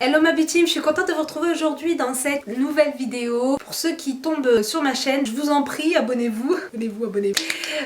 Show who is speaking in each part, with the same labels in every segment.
Speaker 1: Hello ma team, je suis contente de vous retrouver aujourd'hui dans cette nouvelle vidéo. Pour ceux qui tombent sur ma chaîne, je vous en prie, abonnez-vous. Abonnez-vous.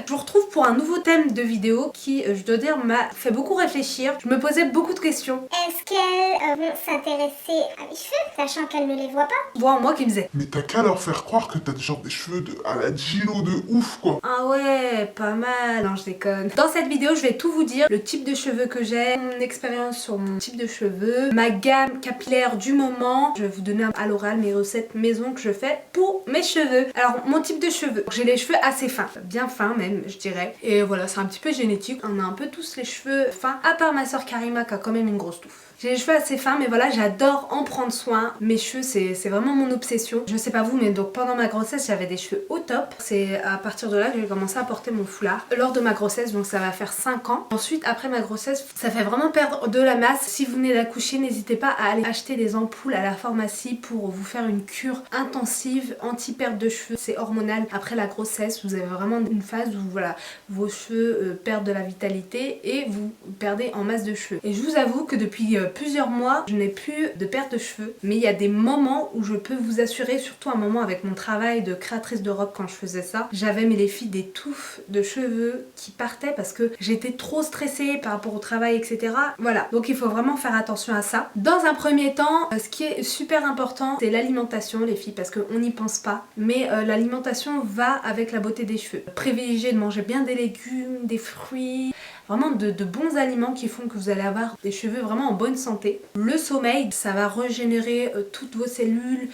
Speaker 1: Je vous retrouve pour un nouveau thème de vidéo qui, je dois dire, m'a fait beaucoup réfléchir. Je me posais beaucoup de questions.
Speaker 2: Est-ce qu'elles vont s'intéresser à mes cheveux, sachant qu'elles ne les voient pas?
Speaker 1: Moi qui me disais.
Speaker 3: Mais t'as qu'à leur faire croire que t'as genre des cheveux à la Gilo de ouf quoi.
Speaker 1: Ah ouais, pas mal, non je déconne. Dans cette vidéo, je vais tout vous dire, le type de cheveux que j'ai, mon expérience sur mon type de cheveux, ma gamme capillaire du moment. Je vais vous donner à l'oral mes recettes maison que je fais pour mes cheveux. Alors mon type de cheveux, j'ai les cheveux assez fins, bien fins même je dirais. Et voilà, c'est un petit peu génétique, on a un peu tous les cheveux fins, à part ma soeur Karima qui a quand même une grosse touffe. J'ai les cheveux assez fins mais voilà, j'adore en prendre soin. Mes cheveux c'est vraiment mon obsession. Je sais pas vous mais donc pendant ma grossesse j'avais des cheveux au top. C'est à partir de là que j'ai commencé à porter mon foulard. Lors de ma grossesse, donc ça va faire 5 ans. Ensuite après ma grossesse, ça fait vraiment perdre de la masse. Si vous venez d'accoucher, n'hésitez pas à aller acheter des ampoules à la pharmacie pour vous faire une cure intensive anti-perte de cheveux. C'est hormonal. Après la grossesse, vous avez vraiment une phase où voilà, vos cheveux perdent de la vitalité et vous perdez en masse de cheveux. Et je vous avoue que depuis plusieurs mois, je n'ai plus de perte de cheveux. Mais il y a des moments où je peux vous assurer, surtout un moment avec mon travail de créatrice de robe quand je faisais ça, j'avais mais les filles des touffes de cheveux qui partaient parce que j'étais trop stressée par rapport au travail, etc. Voilà, donc il faut vraiment faire attention à ça. Dans un premier temps, ce qui est super important, c'est l'alimentation les filles, parce qu'on n'y pense pas. Mais l'alimentation va avec la beauté des cheveux. Privilégiez de manger bien des légumes, des fruits, vraiment de bons aliments qui font que vous allez avoir des cheveux vraiment en bonne santé. Le sommeil, ça va régénérer toutes vos cellules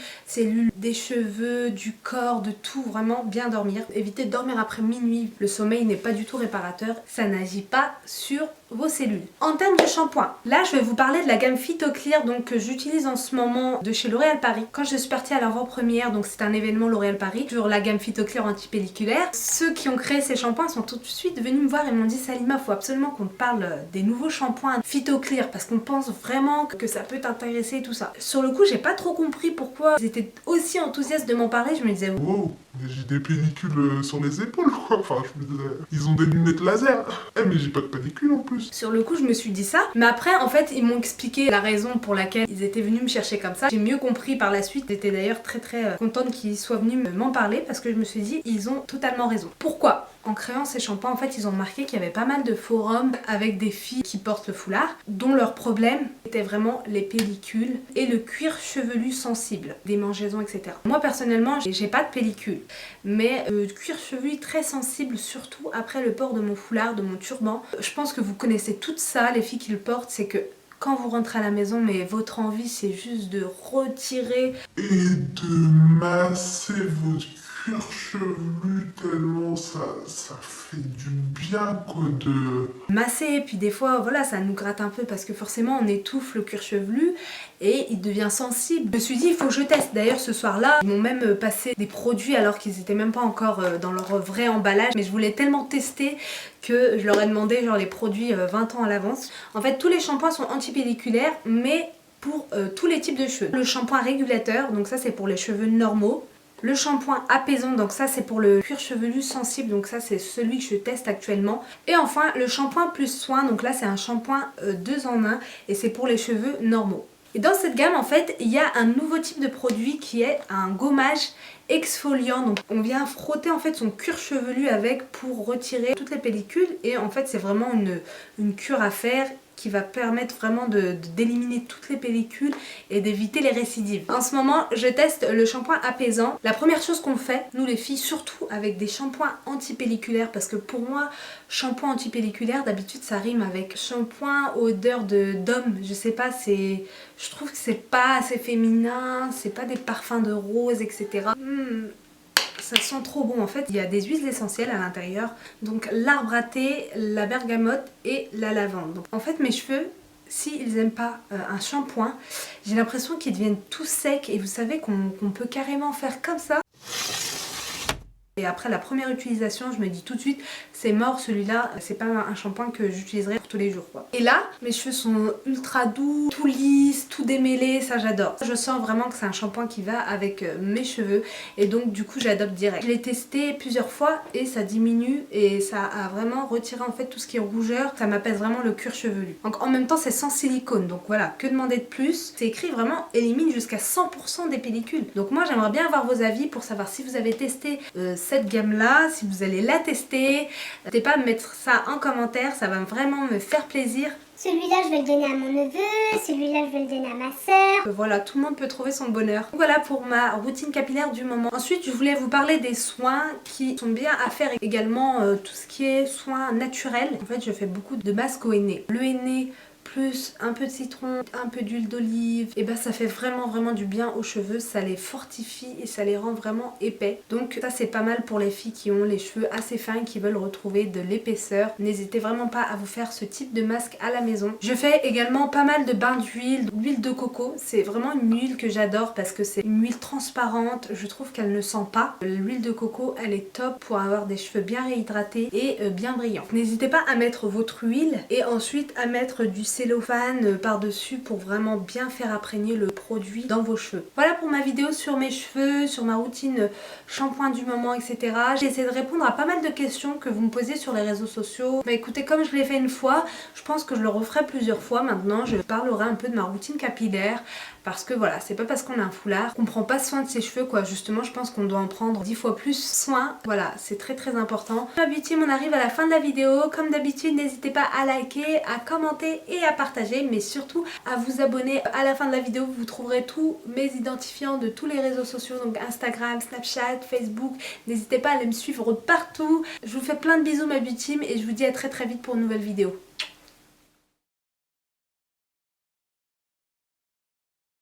Speaker 1: des cheveux, du corps, de tout, vraiment bien dormir. Évitez de dormir après minuit, le sommeil n'est pas du tout réparateur, ça n'agit pas sur vos cellules. En termes de shampoing, là je vais vous parler de la gamme Phytoclear donc, que j'utilise en ce moment de chez L'Oréal Paris. Quand je suis partie à l'avant-première, donc c'est un événement L'Oréal Paris, sur la gamme Phytoclear anti-pelliculaire, ceux qui ont créé ces shampoings sont tout de suite venus me voir et m'ont dit Salima, faut absolument qu'on te parle des nouveaux shampoings Phytoclear parce qu'on pense vraiment que ça peut t'intéresser et tout ça. Sur le coup j'ai pas trop compris pourquoi ils étaient aussi enthousiastes de m'en parler, je me disais
Speaker 3: Wow, mais j'ai des pellicules sur les épaules quoi. Enfin, je me disais, ils ont des lunettes laser. Eh mais j'ai pas de pellicule en plus.
Speaker 1: sur le coup je me suis dit ça, mais après en fait ils m'ont expliqué la raison pour laquelle ils étaient venus me chercher comme ça. J'ai mieux compris par la suite, j'étais d'ailleurs très contente qu'ils soient venus m'en parler parce que je me suis dit ils ont totalement raison. Pourquoi ? En créant ces shampoings, en fait, ils ont remarqué qu'il y avait pas mal de forums avec des filles qui portent le foulard, dont leur problème était vraiment les pellicules et le cuir chevelu sensible, des mangeaisons, etc. Moi, personnellement, j'ai pas de pellicule, mais le cuir chevelu très sensible, surtout après le port de mon foulard, de mon turban. Je pense que vous connaissez tout ça, les filles qui le portent, c'est que quand vous rentrez à la maison, mais votre envie, c'est juste de retirer
Speaker 3: Et de masser votre cuir chevelu tellement ça fait du bien quoi de...
Speaker 1: masser, puis des fois voilà ça nous gratte un peu parce que forcément on étouffe le cuir chevelu et il devient sensible. Je me suis dit il faut que je teste. D'ailleurs ce soir là ils m'ont même passé des produits alors qu'ils étaient même pas encore dans leur vrai emballage, mais je voulais tellement tester que je leur ai demandé genre les produits 20 ans à l'avance. En fait tous les shampoings sont antipelliculaires mais pour tous les types de cheveux. Le shampoing régulateur, donc ça c'est pour les cheveux normaux. Le shampoing apaisant, donc ça c'est pour le cuir chevelu sensible, donc ça c'est celui que je teste actuellement. Et enfin le shampoing plus soin, donc là c'est un shampoing 2 en 1 et c'est pour les cheveux normaux. Et dans cette gamme en fait il y a un nouveau type de produit qui est un gommage exfoliant, donc on vient frotter en fait son cuir chevelu avec pour retirer toutes les pellicules et en fait c'est vraiment une cure à faire qui va permettre vraiment d'éliminer toutes les pellicules et d'éviter les récidives. En ce moment, je teste le shampoing apaisant. La première chose qu'on fait, nous les filles, surtout avec des shampoings antipelliculaires, parce que pour moi, shampoing antipelliculaire, d'habitude ça rime avec shampoing odeur d'homme. Je sais pas, je trouve que c'est pas assez féminin, c'est pas des parfums de rose, etc. Ça sent trop bon. En fait il y a des huiles essentielles à l'intérieur, donc l'arbre à thé, la bergamote et la lavande. Donc en fait mes cheveux, s'ils n'aiment pas un shampoing, j'ai l'impression qu'ils deviennent tout secs et vous savez qu'on peut carrément faire comme ça. Et après la première utilisation, je me dis tout de suite, c'est mort celui-là, c'est pas un shampoing que j'utiliserai pour tous les jours quoi. Et là, mes cheveux sont ultra doux, tout lisses, tout démêlés, ça j'adore. Je sens vraiment que c'est un shampoing qui va avec mes cheveux et donc du coup j'adopte direct. Je l'ai testé plusieurs fois et ça diminue et ça a vraiment retiré en fait tout ce qui est rougeur, ça m'apaise vraiment le cuir chevelu. Donc en même temps c'est sans silicone, donc voilà, que demander de plus? C'est écrit vraiment élimine jusqu'à 100% des pellicules. Donc moi j'aimerais bien avoir vos avis pour savoir si vous avez testé cette gamme là, si vous allez la tester. N'hésitez pas à me mettre ça en commentaire, ça va vraiment me faire plaisir.
Speaker 2: Celui-là, je vais le donner à mon neveu. Celui-là, je vais le donner à ma soeur.
Speaker 1: Voilà, tout le monde peut trouver son bonheur. Donc voilà pour ma routine capillaire du moment. Ensuite, je voulais vous parler des soins qui sont bien à faire également, tout ce qui est soins naturels. En fait, je fais beaucoup de masques au henné. Le henné plus un peu de citron, un peu d'huile d'olive, et ben ça fait vraiment du bien aux cheveux, ça les fortifie et ça les rend vraiment épais. Donc ça c'est pas mal pour les filles qui ont les cheveux assez fins et qui veulent retrouver de l'épaisseur. N'hésitez vraiment pas à vous faire ce type de masque à la maison. Je fais également pas mal de bains d'huile de coco. C'est vraiment une huile que j'adore parce que c'est une huile transparente, je trouve qu'elle ne sent pas. L'huile de coco elle est top pour avoir des cheveux bien réhydratés et bien brillants. N'hésitez pas à mettre votre huile et ensuite à mettre du cellophane par-dessus pour vraiment bien faire imprégner le produit dans vos cheveux. Voilà pour ma vidéo sur mes cheveux, sur ma routine shampoing du moment, etc. J'ai essayé de répondre à pas mal de questions que vous me posez sur les réseaux sociaux. Bah écoutez, comme je l'ai fait une fois, je pense que je le referai plusieurs fois maintenant. Je parlerai un peu de ma routine capillaire parce que voilà, c'est pas parce qu'on a un foulard qu'on prend pas soin de ses cheveux quoi. Justement, je pense qu'on doit en prendre 10 fois plus soin. Voilà, c'est très important. Ma beauty, on arrive à la fin de la vidéo. Comme d'habitude, n'hésitez pas à liker, à commenter et à partager, mais surtout à vous abonner. À la fin de la vidéo, vous trouverez tous mes identifiants de tous les réseaux sociaux, donc Instagram, Snapchat, Facebook. N'hésitez pas à aller me suivre partout. Je vous fais plein de bisous ma beauty et je vous dis à très vite pour une nouvelle vidéo.